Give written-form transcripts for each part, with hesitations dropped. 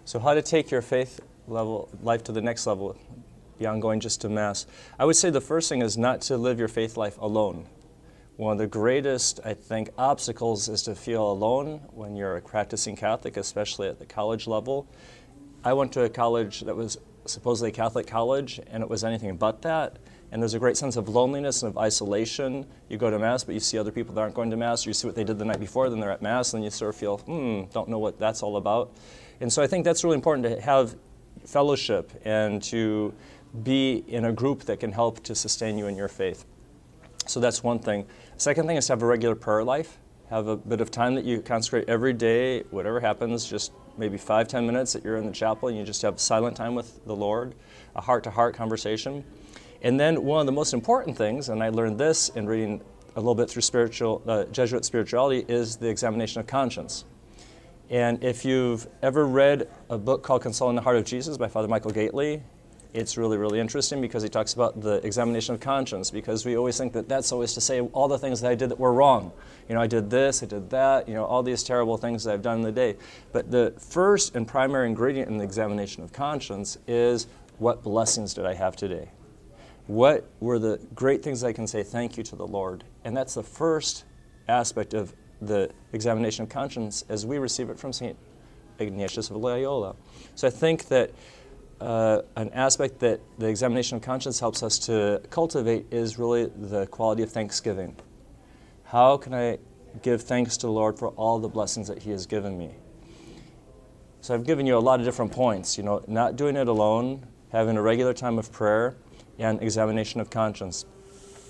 So how to take your life to the next level, beyond going just to Mass? I would say the first thing is not to live your faith life alone. One of the greatest, I think, obstacles is to feel alone when you're a practicing Catholic, especially at the college level. I went to a college that was supposedly a Catholic college, and it was anything but that. And there's a great sense of loneliness and of isolation. You go to Mass, but you see other people that aren't going to Mass, or you see what they did the night before, then they're at Mass, and you sort of feel, don't know what that's all about. And so I think that's really important to have fellowship and to be in a group that can help to sustain you in your faith. So that's one thing. Second thing is to have a regular prayer life. Have a bit of time that you consecrate every day, whatever happens, just maybe 5-10 minutes that you're in the chapel and you just have silent time with the Lord, a heart-to-heart conversation. And then one of the most important things, and I learned this in reading a little bit through Jesuit spirituality, is the examination of conscience. And if you've ever read a book called Consoling the Heart of Jesus by Father Michael Gately, it's really, really interesting because he talks about the examination of conscience, because we always think that that's always to say all the things that I did that were wrong. You know, I did this, I did that, you know, all these terrible things that I've done in the day. But the first and primary ingredient in the examination of conscience is, what blessings did I have today? What were the great things I can say thank you to the Lord? And that's the first aspect of the examination of conscience as we receive it from St. Ignatius of Loyola. So I think that an aspect that the examination of conscience helps us to cultivate is really the quality of thanksgiving. How can I give thanks to the Lord for all the blessings that He has given me? So I've given you a lot of different points, you know, not doing it alone, having a regular time of prayer, and examination of conscience.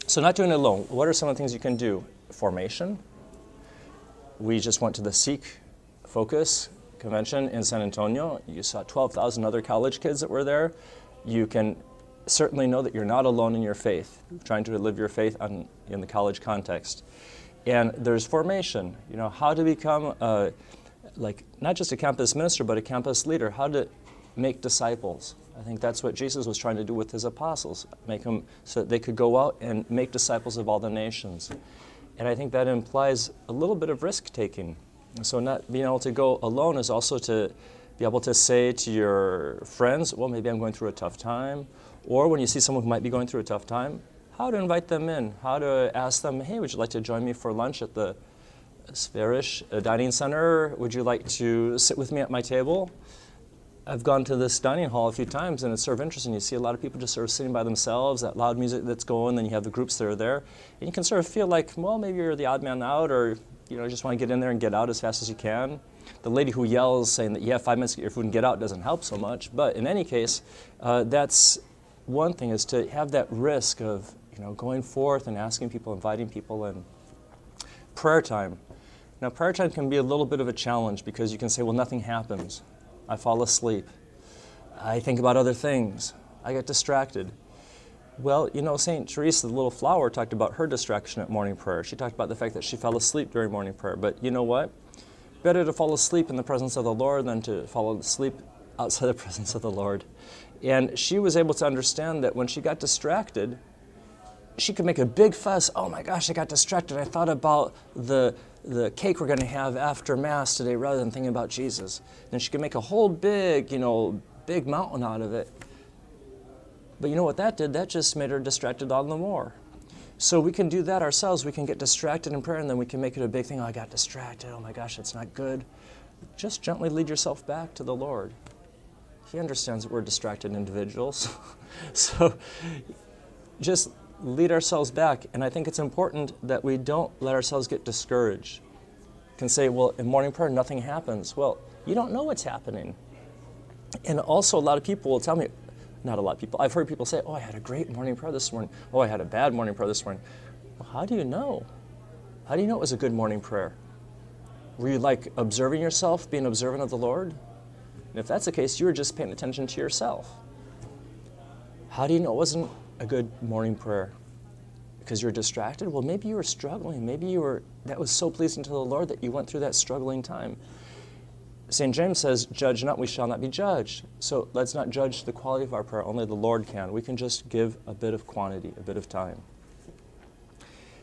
So not doing it alone, what are some of the things you can do? Formation. We just went to the Sikh Focus Convention in San Antonio. You saw 12,000 other college kids that were there. You can certainly know that you're not alone in your faith, trying to live your faith in the college context. And there's formation, you know, how to become not just a campus minister, but a campus leader, how to make disciples. I think that's what Jesus was trying to do with His apostles, make them so that they could go out and make disciples of all the nations. And I think that implies a little bit of risk-taking. So not being able to go alone is also to be able to say to your friends, well, maybe I'm going through a tough time. Or when you see someone who might be going through a tough time, how to invite them in, how to ask them, hey, would you like to join me for lunch at the Sverish Dining Center? Would you like to sit with me at my table? I've gone to this dining hall a few times, and it's sort of interesting. You see a lot of people just sort of sitting by themselves, that loud music that's going, then you have the groups that are there. And you can sort of feel like, well, maybe you're the odd man out, or you know, just want to get in there and get out as fast as you can. The lady who yells saying that you have 5 minutes to get your food and get out doesn't help so much. But in any case, that's one thing, is to have that risk of, you know, going forth and asking people, inviting people in. Prayer time. Now, prayer time can be a little bit of a challenge because you can say, well, nothing happens. I fall asleep. I think about other things. I get distracted. Well, you know, St. Teresa, the little flower, talked about her distraction at morning prayer. She talked about the fact that she fell asleep during morning prayer. But you know what? Better to fall asleep in the presence of the Lord than to fall asleep outside the presence of the Lord. And she was able to understand that when she got distracted, she could make a big fuss. Oh my gosh, I got distracted. I thought about the cake we're going to have after Mass today rather than thinking about Jesus. And she could make a whole big mountain out of it. But you know what that did? That just made her distracted all the more. So we can do that ourselves. We can get distracted in prayer, and then we can make it a big thing. Oh, I got distracted. Oh my gosh, that's not good. Just gently lead yourself back to the Lord. He understands that we're distracted individuals. So just lead ourselves back. And I think it's important that we don't let ourselves get discouraged. You can say, well, in morning prayer, nothing happens. Well, you don't know what's happening. And also, a lot of people will tell me, not a lot of people, I've heard people say, oh, I had a great morning prayer this morning. Oh, I had a bad morning prayer this morning. Well, how do you know? How do you know it was a good morning prayer? Were you like observing yourself, being observant of the Lord? And if that's the case, you were just paying attention to yourself. How do you know it wasn't a good morning prayer? Because you're distracted? Well, maybe you were struggling. Maybe that was so pleasing to the Lord that you went through that struggling time. St. James says, judge not, we shall not be judged. So let's not judge the quality of our prayer. Only the Lord can. We can just give a bit of quantity, a bit of time.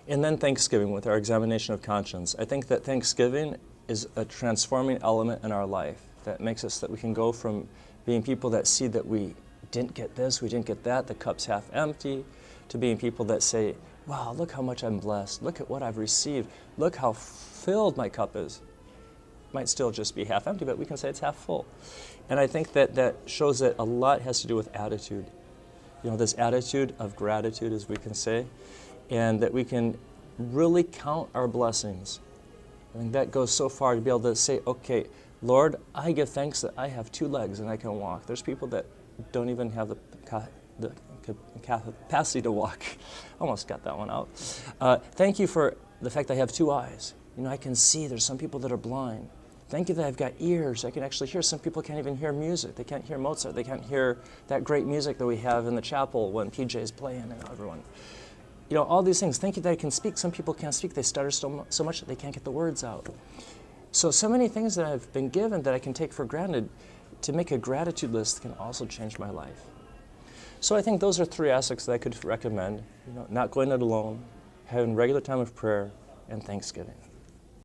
And then thanksgiving with our examination of conscience. I think that thanksgiving is a transforming element in our life. that makes us that we can go from being people that see that we didn't get this, we didn't get that, the cup's half empty, to being people that say, wow, look how much I'm blessed, look at what I've received, look how filled my cup is. Might still just be half empty, but we can say it's half full. And I think that shows that a lot has to do with attitude. You know, this attitude of gratitude, as we can say, and that we can really count our blessings. I think that goes so far to be able to say, okay, Lord, I give thanks that I have 2 legs and I can walk. There's people that don't even have the capacity to walk. Almost got that one out. Thank you for the fact that I have 2 eyes. You know, I can see. There's some people that are blind. Thank you that I've got ears. I can actually hear. Some people can't even hear music. They can't hear Mozart. They can't hear that great music that we have in the chapel when PJ is playing and everyone. You know, all these things. Thank you that I can speak. Some people can't speak. They stutter so much that they can't get the words out. So many things that I've been given that I can take for granted. To make a gratitude list can also change my life. So I think those are 3 aspects that I could recommend. You know, not going it alone, having regular time of prayer, and Thanksgiving.